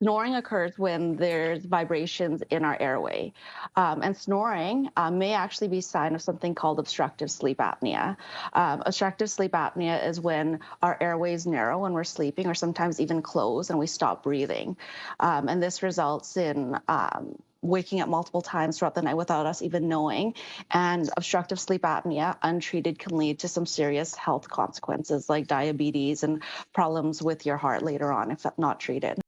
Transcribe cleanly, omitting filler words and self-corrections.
Snoring occurs when there's vibrations in our airway. And snoring may actually be a sign of something called obstructive sleep apnea. Obstructive sleep apnea is when our airways narrow when we're sleeping, or sometimes even close, and we stop breathing. And this results in waking up multiple times throughout the night without us even knowing. And obstructive sleep apnea, untreated, can lead to some serious health consequences like diabetes and problems with your heart later on if not treated.